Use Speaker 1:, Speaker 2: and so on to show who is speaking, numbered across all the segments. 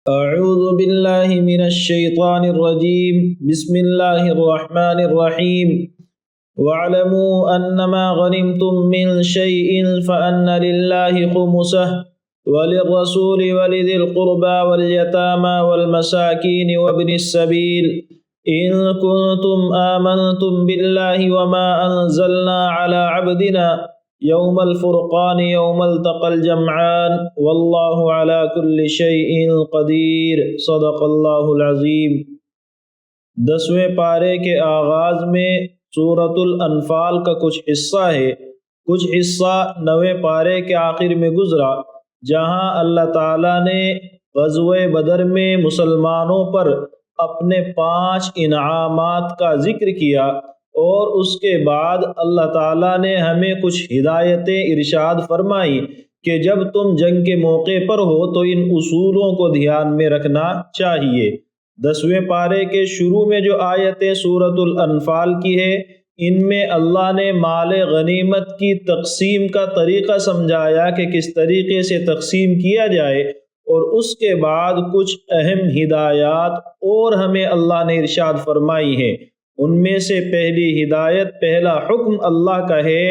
Speaker 1: أعوذ بالله من الشيطان الرجيم بسم الله الرحمن الرحيم واعلموا أنما غنمتم من شيء فأن لله خمسه وللرسول ولذي القربى واليتامى والمساكين وابن السبيل إن كنتم آمنتم بالله وما أنزلنا على عبدنا یوم الفرقان یوم التقى الجمعان واللہ علی کل شیء قدیر صدق اللہ العظیم۔ 10ویں پارے کے آغاز میں سورۃ الانفال کا کچھ حصہ ہے، کچھ حصہ 9ویں پارے کے آخر میں گزرا، جہاں اللہ تعالیٰ نے غزوہ بدر میں مسلمانوں پر اپنے 5 انعامات کا ذکر کیا، اور اس کے بعد اللہ تعالیٰ نے ہمیں کچھ ہدایتیں ارشاد فرمائی کہ جب تم جنگ کے موقع پر ہو تو ان اصولوں کو دھیان میں رکھنا چاہیے۔ 10ویں پارے کے شروع میں جو آیتیں سورۃ الانفال کی ہے، ان میں اللہ نے مال غنیمت کی تقسیم کا طریقہ سمجھایا کہ کس طریقے سے تقسیم کیا جائے، اور اس کے بعد کچھ اہم ہدایات اور ہمیں اللہ نے ارشاد فرمائی ہے۔ ان میں سے پہلی ہدایت، پہلا حکم اللہ کا ہے،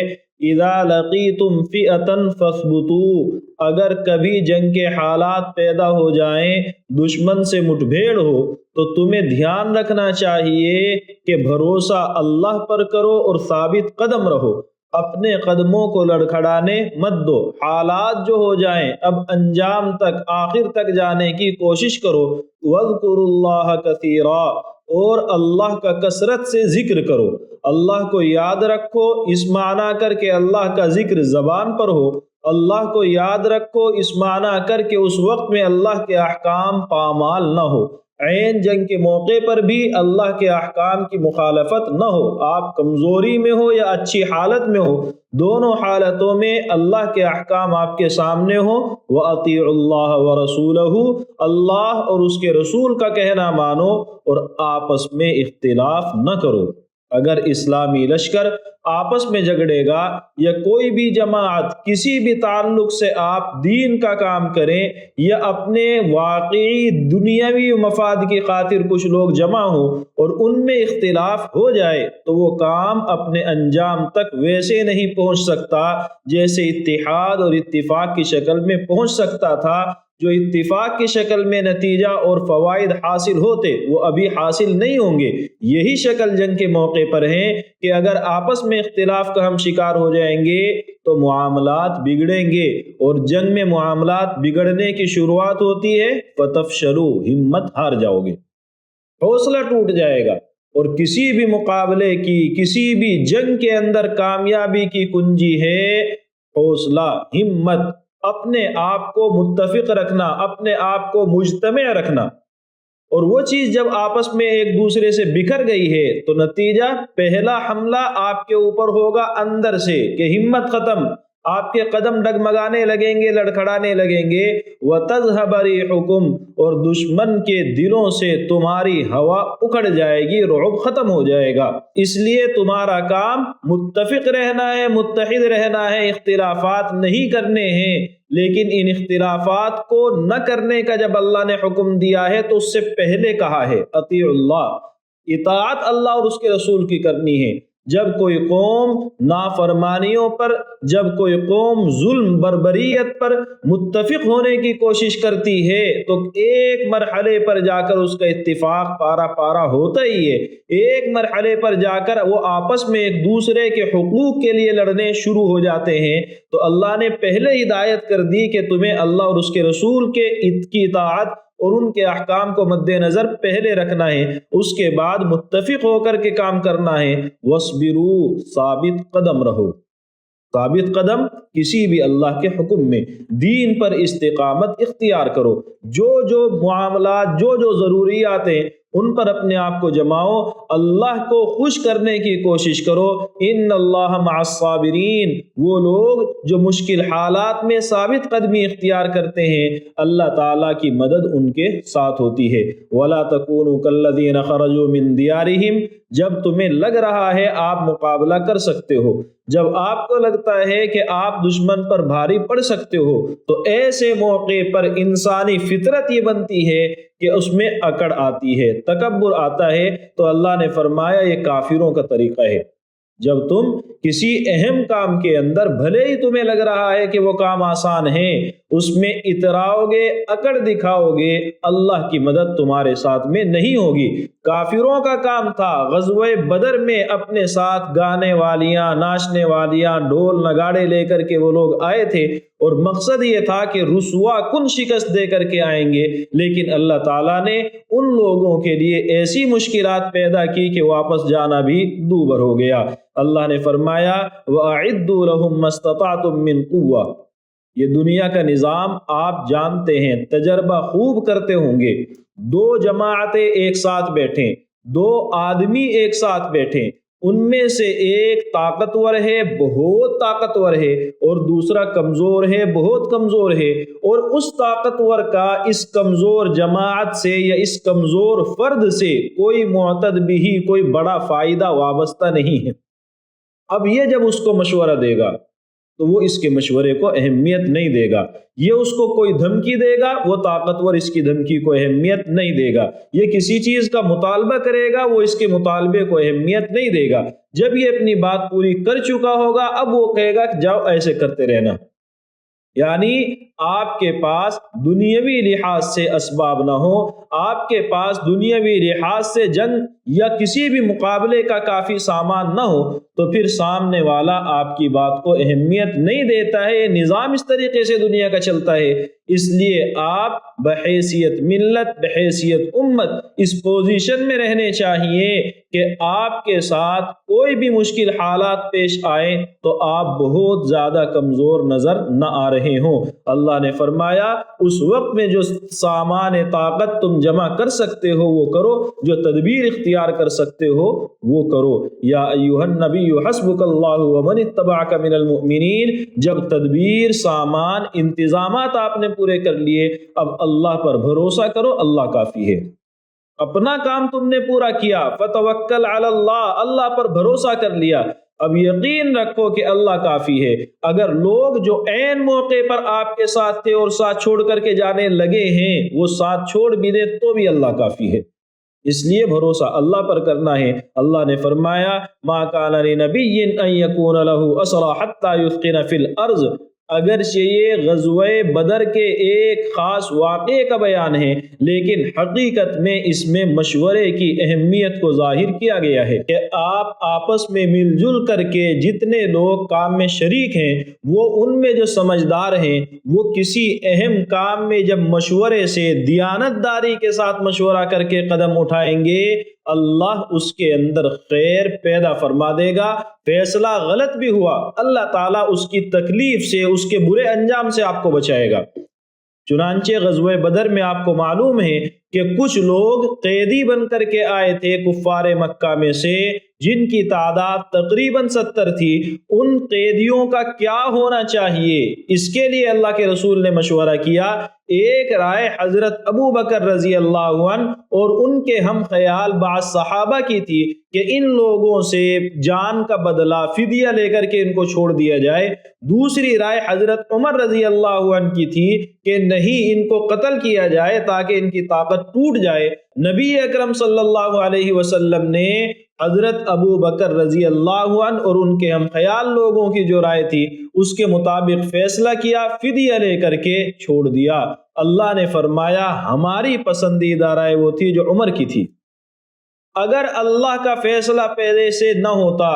Speaker 1: اذا لقیتم فئۃ فاثبتوا، اگر کبھی جنگ کے حالات پیدا ہو جائیں، دشمن سے مٹ بھیڑ ہو، تو تمہیں دھیان رکھنا چاہیے کہ بھروسہ اللہ پر کرو اور ثابت قدم رہو، اپنے قدموں کو لڑکھڑانے مت دو۔ حالات جو ہو جائیں اب انجام تک، آخر تک جانے کی کوشش کرو۔ وَاذْكُرُوا اللَّهَ كَثِيرًا، اور اللہ کا کثرت سے ذکر کرو، اللہ کو یاد رکھو، اس معنی کر کے اللہ کا ذکر زبان پر ہو، اللہ کو یاد رکھو اس معنی کر کے اس وقت میں اللہ کے احکام پامال نہ ہو، عین جنگ کے موقع پر بھی اللہ کے احکام کی مخالفت نہ ہو، آپ کمزوری میں ہو یا اچھی حالت میں ہو، دونوں حالتوں میں اللہ کے احکام آپ کے سامنے ہو۔ وَأَطِيعُوا اللَّهَ وَرَسُولَهُ، اللہ اور اس کے رسول کا کہنا مانو اور آپس میں اختلاف نہ کرو۔ اگر اسلامی لشکر آپس میں جھگڑے گا یا کوئی بھی جماعت کسی بھی تعلق سے آپ دین کا کام کریں، یا اپنے واقعی دنیاوی مفاد کی خاطر کچھ لوگ جمع ہوں اور ان میں اختلاف ہو جائے، تو وہ کام اپنے انجام تک ویسے نہیں پہنچ سکتا جیسے اتحاد اور اتفاق کی شکل میں پہنچ سکتا تھا۔ جو اتفاق کی شکل میں نتیجہ اور فوائد حاصل ہوتے وہ ابھی حاصل نہیں ہوں گے۔ یہی شکل جنگ کے موقع پر ہے کہ اگر آپس میں اختلاف کا ہم شکار ہو جائیں گے تو معاملات بگڑیں گے، اور جنگ میں معاملات بگڑنے کی شروعات ہوتی ہے فتفشلوا، ہمت ہار جاؤ گے، حوصلہ ٹوٹ جائے گا۔ اور کسی بھی مقابلے کی، کسی بھی جنگ کے اندر کامیابی کی کنجی ہے حوصلہ، ہمت، اپنے آپ کو متفق رکھنا، اپنے آپ کو مجتمع رکھنا۔ اور وہ چیز جب آپس میں ایک دوسرے سے بکھر گئی ہے تو نتیجہ، پہلا حملہ آپ کے اوپر ہوگا اندر سے کہ ہمت ختم، آپ کے قدم ڈگمگانے لگیں گے، لڑکھڑانے لگیں گے۔ وَتَذْهَبَ رِيحُكُمْ، اور دشمن کے دلوں سے تمہاری ہوا اکھڑ جائے گی، رعب ختم ہو جائے گا۔ اس لیے تمہارا کام متفق رہنا ہے، متحد رہنا ہے، اختلافات نہیں کرنے ہیں۔ لیکن ان اختلافات کو نہ کرنے کا جب اللہ نے حکم دیا ہے تو اس سے پہلے کہا ہے اطیعوا اللہ، اطاعت اللہ اور اس کے رسول کی کرنی ہے۔ جب کوئی قوم نافرمانیوں پر، جب کوئی قوم ظلم بربریت پر متفق ہونے کی کوشش کرتی ہے تو ایک مرحلے پر جا کر اس کا اتفاق پارا پارا ہوتا ہی ہے، ایک مرحلے پر جا کر وہ آپس میں ایک دوسرے کے حقوق کے لیے لڑنے شروع ہو جاتے ہیں۔ تو اللہ نے پہلے ہدایت کر دی کہ تمہیں اللہ اور اس کے رسول کی اطاعت اور ان کے احکام کو مد نظر پہلے رکھنا ہے، اس کے بعد متفق ہو کر کے کام کرنا ہے۔ وَاصْبِرُوا، ثابت قدم رہو، ثابت قدم کسی بھی اللہ کے حکم میں، دین پر استقامت اختیار کرو، جو معاملات، جو ضروریات ہیں ان پر اپنے آپ کو جماؤ، اللہ کو خوش کرنے کی کوشش کرو۔ ان اللہ مع الصابرین، وہ لوگ جو مشکل حالات میں ثابت قدمی اختیار کرتے ہیں، اللہ تعالیٰ کی مدد ان کے ساتھ ہوتی ہے۔ ولا تکونوا کالذین خرجوا من دیارہم، جب تمہیں لگ رہا ہے آپ مقابلہ کر سکتے ہو، جب آپ کو لگتا ہے کہ آپ دشمن پر بھاری پڑ سکتے ہو، تو ایسے موقع پر انسانی فطرت یہ بنتی ہے کہ اس میں اکڑ آتی ہے، تکبر آتا ہے۔ تو اللہ نے فرمایا یہ کافروں کا طریقہ ہے۔ جب تم کسی اہم کام کے اندر بھلے ہی تمہیں لگ رہا ہے کہ وہ کام آسان ہے، اس میں اتراؤ گے، اکڑ دکھاؤ گے، اللہ کی مدد تمہارے ساتھ میں نہیں ہوگی۔ کافروں کا کام تھا غزوہ بدر میں اپنے ساتھ گانے والیاں، ناچنے والیاں، ڈھول نگاڑے لے کر کے وہ لوگ آئے تھے، اور مقصد یہ تھا کہ رسوا کن شکست دے کر کے آئیں گے، لیکن اللہ تعالیٰ نے ان لوگوں کے لیے ایسی مشکلات پیدا کی کہ واپس جانا بھی دوبر ہو گیا۔ اللہ نے فرمایا وَأَعِدُّوا لَهُم مَّا اسْتَطَعْتُم مِّن قُوَّةٍ۔ یہ دنیا کا نظام آپ جانتے ہیں، تجربہ خوب کرتے ہوں گے۔ دو جماعتیں ایک ساتھ بیٹھیں، دو آدمی ایک ساتھ بیٹھیں، ان میں سے ایک طاقتور ہے، بہت طاقتور ہے، اور دوسرا کمزور ہے، بہت کمزور ہے، اور اس طاقتور کا اس کمزور جماعت سے یا اس کمزور فرد سے کوئی معتد بھی، کوئی بڑا فائدہ وابستہ نہیں ہے۔ اب یہ جب اس کو مشورہ دے گا تو وہ اس کے مشورے کو اہمیت نہیں دے گا، یہ اس کو کوئی دھمکی دے گا، وہ طاقتور اس کی دھمکی کو اہمیت نہیں دے گا، یہ کسی چیز کا مطالبہ کرے گا، وہ اس کے مطالبے کو اہمیت نہیں دے گا۔ جب یہ اپنی بات پوری کر چکا ہوگا، اب وہ کہے گا کہ جاؤ ایسے کرتے رہنا۔ یعنی آپ کے پاس دنیاوی لحاظ سے اسباب نہ ہو، آپ کے پاس دنیاوی لحاظ سے جنگ یا کسی بھی مقابلے کا کافی سامان نہ ہو، تو پھر سامنے والا آپ کی بات کو اہمیت نہیں دیتا ہے۔ یہ نظام اس طریقے سے دنیا کا چلتا ہے۔ اس لیے آپ بحیثیت ملت، بحیثیت امت اس پوزیشن میں رہنے چاہیے کہ آپ کے ساتھ کوئی بھی مشکل حالات پیش آئے تو آپ بہت زیادہ کمزور نظر نہ آ رہے ہوں۔ اللہ نے فرمایا اس وقت میں جو سامان طاقت تم جمع کر سکتے ہو وہ کرو، جو تدبیر اختیار کر سکتے ہو وہ کرو۔ یا ایھا النبی حسبک اللہ ومن اتبعک من المؤمنین۔ جب تدبیر، سامان، انتظامات آپ نے پورے کر لیے، اب اللہ پر بھروسہ کرو، اللہ کافی ہے۔ اپنا کام تم نے پورا کیا، فتوکل علی اللہ، اللہ پر بھروسہ کر لیا، اب یقین رکھو کہ اللہ کافی ہے۔ اگر لوگ جو عین موقع پر آپ کے ساتھ تھے اور ساتھ چھوڑ کر کے جانے لگے ہیں وہ ساتھ چھوڑ بھی دے تو بھی اللہ کافی ہے۔ اس لیے بھروسہ اللہ پر کرنا ہے۔ اللہ نے فرمایا ما کان لنبی ان یکون له اسری حتی یثقل فی الارض۔ اگرچہ یہ غزوہ بدر کے ایک خاص واقعے کا بیان ہے، لیکن حقیقت میں اس میں مشورے کی اہمیت کو ظاہر کیا گیا ہے کہ آپ آپس میں مل جل کر کے جتنے لوگ کام میں شریک ہیں، وہ ان میں جو سمجھدار ہیں، وہ کسی اہم کام میں جب مشورے سے، دیانت داری کے ساتھ مشورہ کر کے قدم اٹھائیں گے، اللہ اس کے اندر خیر پیدا فرما دے گا۔ فیصلہ غلط بھی ہوا، اللہ تعالیٰ اس کی تکلیف سے، اس کے برے انجام سے آپ کو بچائے گا۔ چنانچہ غزوہ بدر میں آپ کو معلوم ہے کہ کچھ لوگ قیدی بن کر کے آئے تھے کفار مکہ میں سے، جن کی تعداد تقریباً 70 تھی۔ ان قیدیوں کا کیا ہونا چاہیے، اس کے لیے اللہ کے رسول نے مشورہ کیا۔ ایک رائے حضرت ابو بکر رضی اللہ عنہ اور ان کے ہم خیال بعض صحابہ کی تھی کہ ان لوگوں سے جان کا بدلہ فدیہ لے کر کے ان کو چھوڑ دیا جائے۔ دوسری رائے حضرت عمر رضی اللہ عنہ کی تھی کہ نہیں، ان کو قتل کیا جائے تاکہ ان کی طاقت ٹوٹ جائے۔ نبی اکرم صلی اللہ علیہ وسلم نے حضرت ابو بکر رضی اللہ عنہ اور ان کے ہم خیال لوگوں کی جو رائے تھی اس کے مطابق فیصلہ کیا، فدیہ لے کر کے چھوڑ دیا۔ اللہ نے فرمایا ہماری پسندیدہ رائے وہ تھی جو عمر کی تھی۔ اگر اللہ کا فیصلہ پہلے سے نہ ہوتا،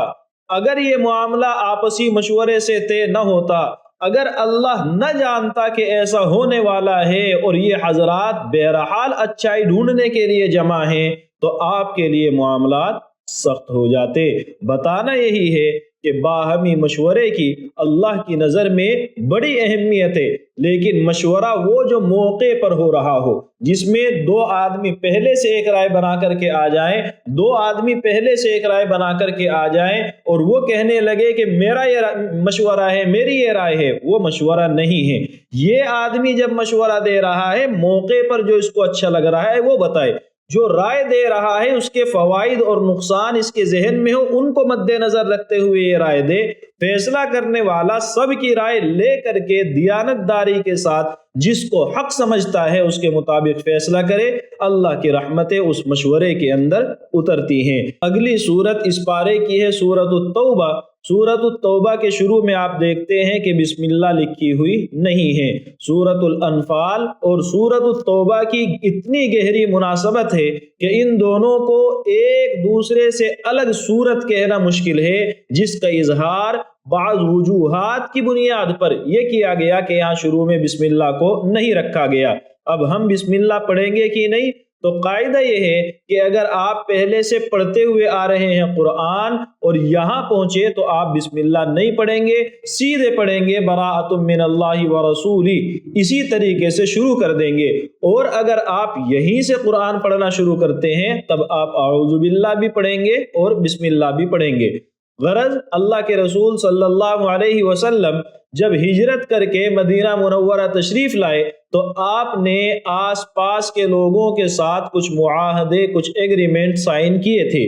Speaker 1: اگر یہ معاملہ آپسی مشورے سے طے نہ ہوتا، اگر اللہ نہ جانتا کہ ایسا ہونے والا ہے اور یہ حضرات بہرحال اچھائی ڈھونڈنے کے لیے جمع ہیں، تو آپ کے لیے معاملات سخت ہو جاتے۔ بتانا یہی ہے کہ باہمی مشورے کی اللہ کی نظر میں بڑی اہمیت ہے، لیکن مشورہ وہ جو موقع پر ہو رہا ہو، جس میں دو آدمی پہلے سے ایک رائے بنا کر کے آ جائیں، دو آدمی پہلے سے ایک رائے بنا کر کے آ جائیں اور وہ کہنے لگے کہ میرا یہ مشورہ ہے، میری یہ رائے ہے، وہ مشورہ نہیں ہے۔ یہ آدمی جب مشورہ دے رہا ہے، موقع پر جو اس کو اچھا لگ رہا ہے وہ بتائے۔ جو رائے دے رہا ہے اس کے فوائد اور نقصان اس کے ذہن میں ہو، ان کو مد نظر رکھتے ہوئے یہ رائے دے۔ فیصلہ کرنے والا سب کی رائے لے کر کے دیانت داری کے ساتھ جس کو حق سمجھتا ہے اس کے مطابق فیصلہ کرے، اللہ کی رحمتیں اس مشورے کے اندر اترتی ہیں۔ اگلی سورت اس پارے کی ہے سورۃ التوبہ۔ سورۃ التوبہ کے شروع میں آپ دیکھتے ہیں کہ بسم اللہ لکھی ہوئی نہیں ہے۔ سورۃ الانفال اور سورۃ التوبہ کی اتنی گہری مناسبت ہے کہ ان دونوں کو ایک دوسرے سے الگ سورت کہنا مشکل ہے، جس کا اظہار بعض وجوہات کی بنیاد پر یہ کیا گیا کہ یہاں شروع میں بسم اللہ کو نہیں رکھا گیا۔ اب ہم بسم اللہ پڑھیں گے کہ نہیں؟ تو قاعدہ یہ ہے کہ اگر آپ پہلے سے پڑھتے ہوئے آ رہے ہیں قرآن اور یہاں پہنچے تو آپ بسم اللہ نہیں پڑھیں گے، سیدھے پڑھیں گے براءۃ من اللہ ورسولہ، اسی طریقے سے شروع کر دیں گے۔ اور اگر آپ یہیں سے قرآن پڑھنا شروع کرتے ہیں تب آپ اعوذ باللہ بھی پڑھیں گے اور بسم اللہ بھی پڑھیں گے۔ غرض اللہ کے رسول صلی اللہ علیہ وسلم جب ہجرت کر کے مدینہ منورہ تشریف لائے تو آپ نے آس پاس کے لوگوں کے ساتھ کچھ معاہدے، کچھ ایگریمنٹ سائن کیے تھے۔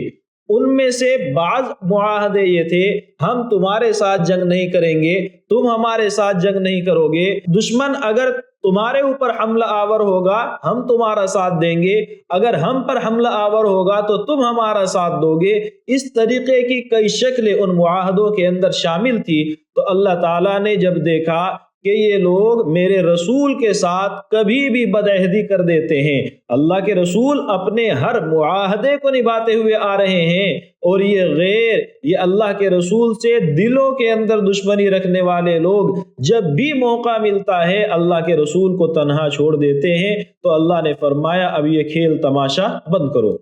Speaker 1: ان میں سے بعض معاہدے یہ تھے، ہم تمہارے ساتھ جنگ نہیں کریں گے، تم ہمارے ساتھ جنگ نہیں کرو گے، دشمن اگر تمہارے اوپر حملہ آور ہوگا ہم تمہارا ساتھ دیں گے، اگر ہم پر حملہ آور ہوگا تو تم ہمارا ساتھ دو گے۔ اس طریقے کی کئی شکلیں ان معاہدوں کے اندر شامل تھی۔ تو اللہ تعالیٰ نے جب دیکھا کہ یہ لوگ میرے رسول کے ساتھ کبھی بھی بدعہدی کر دیتے ہیں، اللہ کے رسول اپنے ہر معاہدے کو نبھاتے ہوئے آ رہے ہیں، اور یہ اللہ کے رسول سے دلوں کے اندر دشمنی رکھنے والے لوگ جب بھی موقع ملتا ہے اللہ کے رسول کو تنہا چھوڑ دیتے ہیں، تو اللہ نے فرمایا اب یہ کھیل تماشا بند کرو۔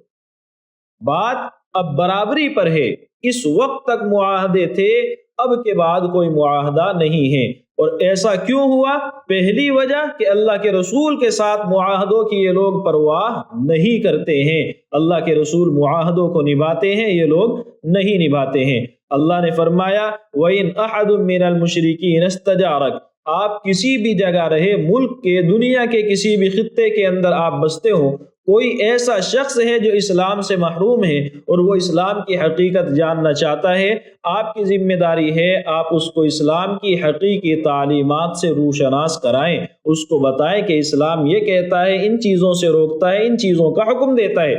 Speaker 1: بات اب برابری پر ہے۔ اس وقت تک معاہدے تھے، اب کے بعد کوئی معاہدہ نہیں ہے۔ اور ایسا کیوں ہوا؟ پہلی وجہ کہ اللہ کے رسول کے ساتھ معاہدوں کی یہ لوگ پرواہ نہیں کرتے ہیں۔ اللہ کے رسول معاہدوں کو نبھاتے ہیں، یہ لوگ نہیں نبھاتے ہیں۔ اللہ نے فرمایا وَإِنْ أَحَدٌ مِّنَ الْمُشْرِكِينَ اسْتَجَارَكَ، آپ کسی بھی جگہ رہے، ملک کے، دنیا کے کسی بھی خطے کے اندر آپ بستے ہو، کوئی ایسا شخص ہے جو اسلام سے محروم ہے اور وہ اسلام کی حقیقت جاننا چاہتا ہے، آپ کی ذمہ داری ہے آپ اس کو اسلام کی حقیقی تعلیمات سے روشناس کرائیں، اس کو بتائیں کہ اسلام یہ کہتا ہے، ان چیزوں سے روکتا ہے، ان چیزوں کا حکم دیتا ہے۔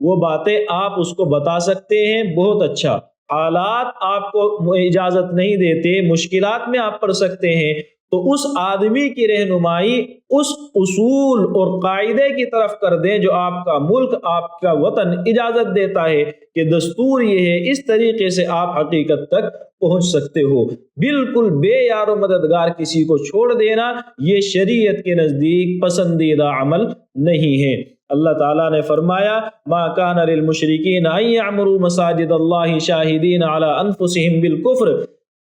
Speaker 1: وہ باتیں آپ اس کو بتا سکتے ہیں، بہت اچھا۔ حالات آپ کو اجازت نہیں دیتے، مشکلات میں آپ پڑ سکتے ہیں، تو اس آدمی کی رہنمائی اس اصول اور قاعدے کی طرف کر دیں جو آپ کا ملک، آپ کا وطن اجازت دیتا ہے کہ دستور یہ ہے، اس طریقے سے آپ حقیقت تک پہنچ سکتے ہو۔ بالکل بے یار و مددگار کسی کو چھوڑ دینا یہ شریعت کے نزدیک پسندیدہ عمل نہیں ہے۔ اللہ تعالیٰ نے فرمایا ما کان للمشرکین ان یعمروا مساجد اللہ شاہدین علی انفسہم بالکفر۔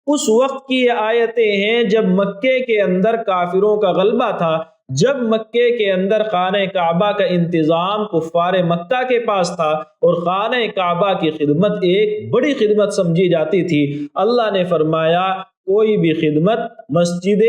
Speaker 1: اس وقت کی یہ آیتیں ہیں جب مکے کے اندر کافروں کا غلبہ تھا، جب مکے کے اندر خانہ کعبہ کا انتظام کفار مکہ کے پاس تھا اور خانہ کعبہ کی خدمت ایک بڑی خدمت سمجھی جاتی تھی۔ اللہ نے فرمایا کوئی بھی خدمت، مسجد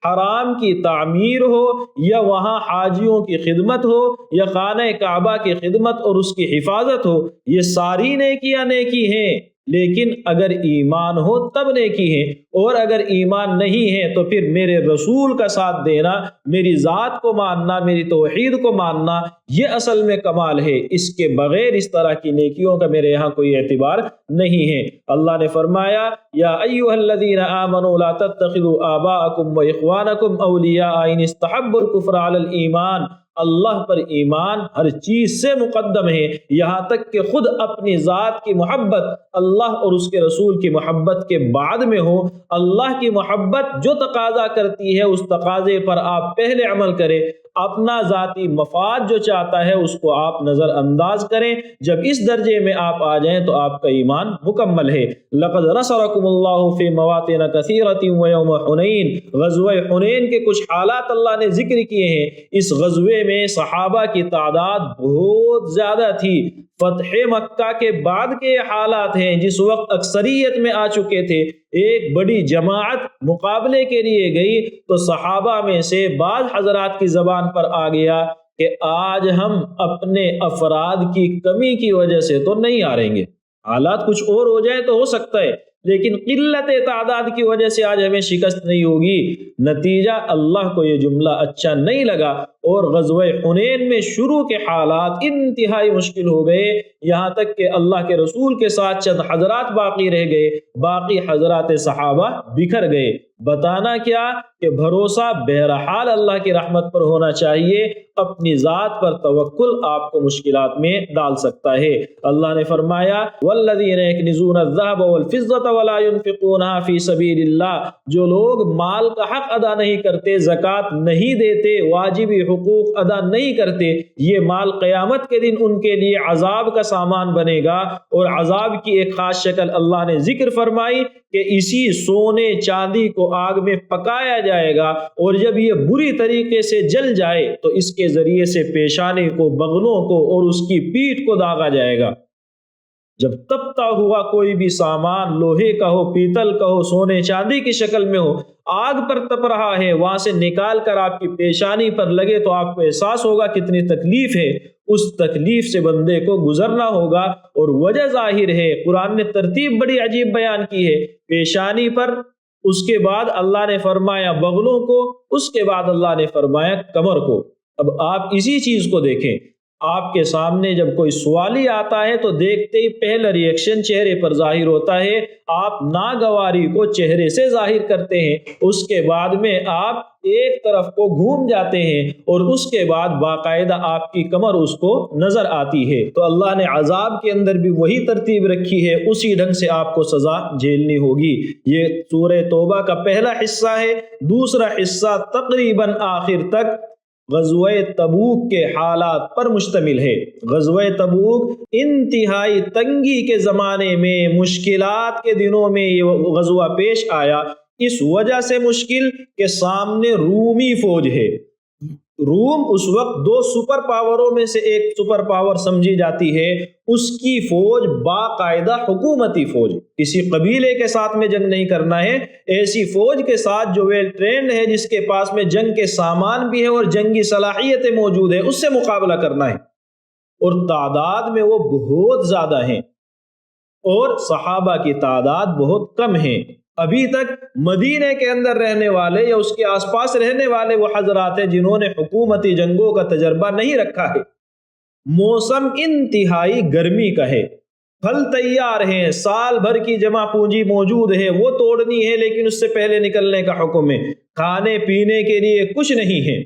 Speaker 1: حرام کی تعمیر ہو یا وہاں حاجیوں کی خدمت ہو یا خانہ کعبہ کی خدمت اور اس کی حفاظت ہو، یہ ساری نیکیاں نیکی ہیں، لیکن اگر ایمان ہو تب نیکی ہے، اور اگر ایمان نہیں ہے تو پھر میرے رسول کا ساتھ دینا، میری ذات کو ماننا، میری توحید کو ماننا، یہ اصل میں کمال ہے۔ اس کے بغیر اس طرح کی نیکیوں کا میرے یہاں کوئی اعتبار نہیں ہے۔ اللہ نے فرمایا یا ایھا الذین آمنوا لا تتخذوا آباءکم واخوانکم اولیاء ان استحبوا الکفر علی الایمان۔ اللہ پر ایمان ہر چیز سے مقدم ہے، یہاں تک کہ خود اپنی ذات کی محبت اللہ اور اس کے رسول کی محبت کے بعد میں ہو۔ اللہ کی محبت جو تقاضا کرتی ہے اس تقاضے پر آپ پہلے عمل کریں، اپنا ذاتی مفاد جو چاہتا ہے اس کو آپ نظر انداز کریں۔ جب اس درجے میں آپ آ جائیں تو آپ کا ایمان مکمل ہے۔ لقد نصرکم اللہ فی مواطن کثیرۃ ویوم حنین، غزوہ حنین کے کچھ حالات اللہ نے ذکر کیے ہیں۔ اس غزوے میں صحابہ کی تعداد بہت زیادہ تھی۔ فتح مکہ کے بعد کے حالات ہیں جس وقت اکثریت میں آ چکے تھے، ایک بڑی جماعت مقابلے کے لیے گئی تو صحابہ میں سے بعض حضرات کی زبان پر آ گیا کہ آج ہم اپنے افراد کی کمی کی وجہ سے تو نہیں ہاریں گے، حالات کچھ اور ہو جائے تو ہو سکتا ہے، لیکن قلت تعداد کی وجہ سے آج ہمیں شکست نہیں ہوگی۔ نتیجہ اللہ کو یہ جملہ اچھا نہیں لگا اور غزوہ حنین میں شروع کے حالات انتہائی مشکل ہو گئے، یہاں تک کہ اللہ کے رسول کے ساتھ چند حضرات باقی رہ گئے، باقی حضرات صحابہ بکھر گئے۔ بتانا کیا کہ بھروسہ بہرحال اللہ کی رحمت پر ہونا چاہیے، اپنی ذات پر توکل آپ کو مشکلات میں ڈال سکتا ہے۔ اللہ نے فرمایا والذین یکنزون الذهب والفضة ولا ينفقونها في سبیل اللہ، جو لوگ مال کا حق ادا نہیں کرتے، زکوٰۃ نہیں دیتے، واجبی حقوق ادا نہیں کرتے، یہ مال قیامت کے دن ان کے لیے عذاب کا سامان بنے گا۔ اور عذاب کی ایک خاص شکل اللہ نے ذکر فرمائی کہ اسی سونے چاندی کو آگ میں پکایا جائے گا، اور جب یہ بری طریقے سے جل جائے تو اس کے ذریعے سے پیشانی کو، بغلوں کو اور اس کی پیٹھ کو داغا جائے گا۔ جب تپتا ہوا کوئی بھی سامان، لوہے کا ہو، پیتل کا ہو، سونے چاندی کی شکل میں ہو، آگ پر تپ رہا ہے، وہاں سے نکال کر آپ کی پیشانی پر لگے تو آپ کو احساس ہوگا کتنی تکلیف ہے، اس تکلیف سے بندے کو گزرنا ہوگا۔ اور وجہ ظاہر ہے، قرآن نے ترتیب بڑی عجیب بیان کی ہے، پیشانی پر، اس کے بعد اللہ نے فرمایا بغلوں کو، اس کے بعد اللہ نے فرمایا کمر کو۔ اب آپ اسی چیز کو دیکھیں، آپ کے سامنے جب کوئی سوالی آتا ہے تو دیکھتے ہی پہلا ریئیکشن چہرے پر ظاہر ہوتا ہے، آپ ناگواری کو چہرے سے ظاہر کرتے ہیں، اس کے بعد میں آپ ایک طرف کو گھوم جاتے ہیں، اور اس کے بعد باقاعدہ آپ کی کمر اس کو نظر آتی ہے۔ تو اللہ نے عذاب کے اندر بھی وہی ترتیب رکھی ہے، اسی ڈھنگ سے آپ کو سزا جھیلنی ہوگی۔ یہ سورہ توبہ کا پہلا حصہ ہے۔ دوسرا حصہ تقریباً آخر تک غزوہ تبوک کے حالات پر مشتمل ہے۔ غزوہ تبوک انتہائی تنگی کے زمانے میں، مشکلات کے دنوں میں یہ غزوہ پیش آیا، اس وجہ سے مشکل کہ سامنے رومی فوج ہے۔ روم اس وقت دو سپر پاوروں میں سے ایک سپر پاور سمجھی جاتی ہے، اس کی فوج باقاعدہ حکومتی فوج، کسی قبیلے کے ساتھ میں جنگ نہیں کرنا ہے، ایسی فوج کے ساتھ جو ویل ٹرینڈ ہے، جس کے پاس میں جنگ کے سامان بھی ہے اور جنگی صلاحیتیں موجود ہیں، اس سے مقابلہ کرنا ہے، اور تعداد میں وہ بہت زیادہ ہیں، اور صحابہ کی تعداد بہت کم ہے۔ ابھی تک مدینے کے اندر رہنے والے یا اس کے آس پاس رہنے والے وہ حضرات ہیں جنہوں نے حکومتی جنگوں کا تجربہ نہیں رکھا ہے۔ موسم انتہائی گرمی کا ہے، پھل تیار ہیں، سال بھر کی جمع پونجی موجود ہے، وہ توڑنی ہے، لیکن اس سے پہلے نکلنے کا حکم ہے، کھانے پینے کے لیے کچھ نہیں ہے۔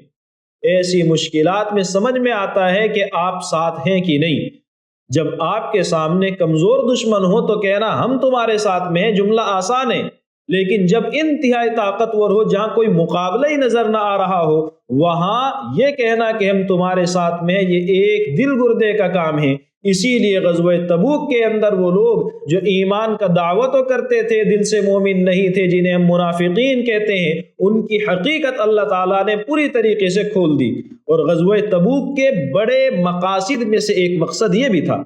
Speaker 1: ایسی مشکلات میں سمجھ میں آتا ہے کہ آپ ساتھ ہیں کہ نہیں۔ جب آپ کے سامنے کمزور دشمن ہو تو کہنا ہم تمہارے ساتھ میں ہیں جملہ آسان ہے، لیکن جب انتہائی طاقتور ہو، جہاں کوئی مقابلہ ہی نظر نہ آ رہا ہو، وہاں یہ کہنا کہ ہم تمہارے ساتھ میں ہیں، یہ ایک دل گردے کا کام ہے۔ اسی لیے غزوہ تبوک کے اندر وہ لوگ جو ایمان کا دعوت کرتے تھے، دل سے مومن نہیں تھے، جنہیں ہم منافقین کہتے ہیں، ان کی حقیقت اللہ تعالیٰ نے پوری طریقے سے کھول دی۔ اور غزوہ تبوک کے بڑے مقاصد میں سے ایک مقصد یہ بھی تھا،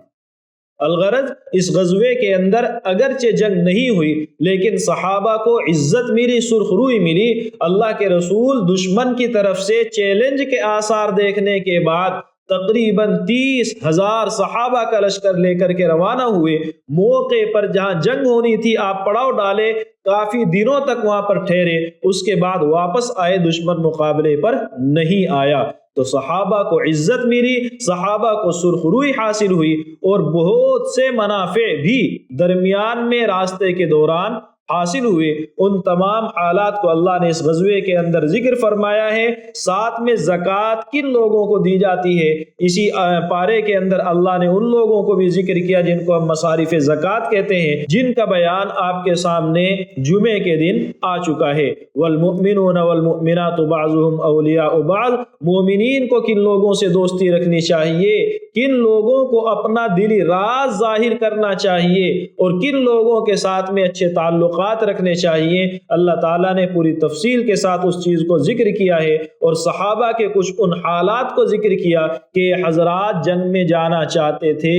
Speaker 1: الغرض اس غزوے کے اندر اگرچہ جنگ نہیں ہوئی، لیکن صحابہ کو عزت ملی، سرخ روئی ملی۔ اللہ کے رسول دشمن کی طرف سے چیلنج کے آثار دیکھنے کے بعد تقریباً 30,000 صحابہ کا لشکر لے کر کے روانہ ہوئے۔ موقع پر جہاں جنگ ہونی تھی آپ پڑاؤ ڈالے، کافی دنوں تک وہاں پر ٹھہرے، اس کے بعد واپس آئے، دشمن مقابلے پر نہیں آیا۔ تو صحابہ کو عزت ملی، صحابہ کو سرخ روئی حاصل ہوئی، اور بہت سے منافع بھی درمیان میں راستے کے دوران حاصل ہوئے۔ ان تمام حالات کو اللہ نے اس غزوے کے اندر ذکر فرمایا ہے۔ ساتھ میں زکوٰۃ کن لوگوں کو دی جاتی ہے، اسی پارے کے اندر اللہ نے ان لوگوں کو بھی ذکر کیا جن کو ہم مصارف زکوٰۃ کہتے ہیں، جن کا بیان آپ کے سامنے جمعے کے دن آ چکا ہے۔ والمؤمنون والمؤمنات بعضهم اولیاء بعض، مومنین کو کن لوگوں سے دوستی رکھنی چاہیے، کن لوگوں کو اپنا دلی راز ظاہر کرنا چاہیے، اور کن لوگوں کے ساتھ میں اچھے تعلقات رکھنے چاہیے۔ اللہ تعالیٰ نے پوری تفصیل کے ساتھ اس چیز کو ذکر کیا ہے، اور صحابہ کے کچھ ان حالات کو ذکر کیا کہ حضرات جنگ میں جانا چاہتے تھے،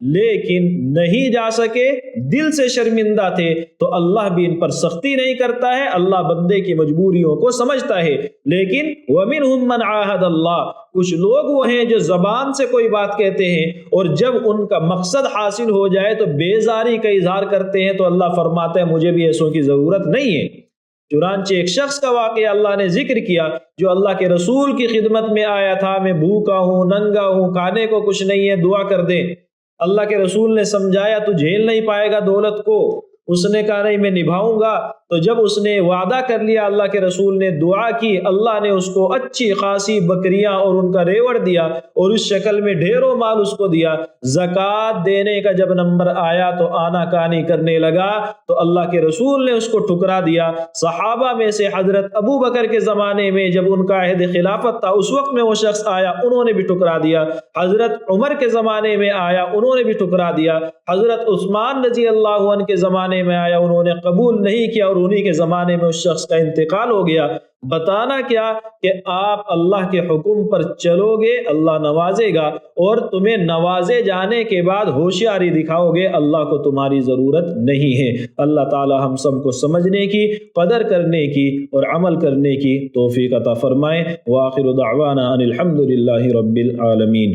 Speaker 1: لیکن نہیں جا سکے، دل سے شرمندہ تھے، تو اللہ بھی ان پر سختی نہیں کرتا ہے، اللہ بندے کی مجبوریوں کو سمجھتا ہے۔ لیکن وَمِنْهُمْ مَنْ عَاهَدَ اللَّهُ، کچھ لوگ وہ ہیں جو زبان سے کوئی بات کہتے ہیں اور جب ان کا مقصد حاصل ہو جائے تو بیزاری کا اظہار کرتے ہیں، تو اللہ فرماتا ہے مجھے بھی ایسوں کی ضرورت نہیں ہے۔ چنانچہ ایک شخص کا واقعہ اللہ نے ذکر کیا جو اللہ کے رسول کی خدمت میں آیا تھا، میں بھوکا ہوں، ننگا ہوں، کھانے کو کچھ نہیں ہے، دعا کر دیں۔ اللہ کے رسول نے سمجھایا تو جھیل نہیں پائے گا دولت کو، اس نے کہا نہیں میں نبھاؤں گا۔ تو جب اس نے وعدہ کر لیا، اللہ کے رسول نے دعا کی، اللہ نے اس کو اچھی خاصی بکریاں اور ان کا ریوڑ دیا اور اس شکل میں ڈھیروں مال اس کو دیا۔ زکوٰۃ دینے کا جب نمبر آیا تو آنا کانی کرنے لگا، تو اللہ کے رسول نے اس کو ٹھکرا دیا۔ صحابہ میں سے حضرت ابو بکر کے زمانے میں جب ان کا عہد خلافت تھا، اس وقت میں وہ شخص آیا، انہوں نے بھی ٹھکرا دیا۔ حضرت عمر کے زمانے میں آیا، انہوں نے بھی ٹھکرا دیا۔ حضرت عثمان رضی اللہ عنہ کے زمانے میں آیا، انہوں نے قبول نہیں کیا، اور انہی کے زمانے میں اس شخص کا انتقال ہو گیا۔ بتانا کیا کہ آپ اللہ کے حکم پر چلو گے، اللہ نوازے گا، اور تمہیں نوازے جانے کے بعد ہوشیاری دکھاؤ گے، اللہ کو تمہاری ضرورت نہیں ہے۔ اللہ تعالی ہم سب کو سمجھنے کی، قدر کرنے کی اور عمل کرنے کی توفیق عطا فرمائے۔ وآخر دعوانا ان الحمد للہ رب العالمین۔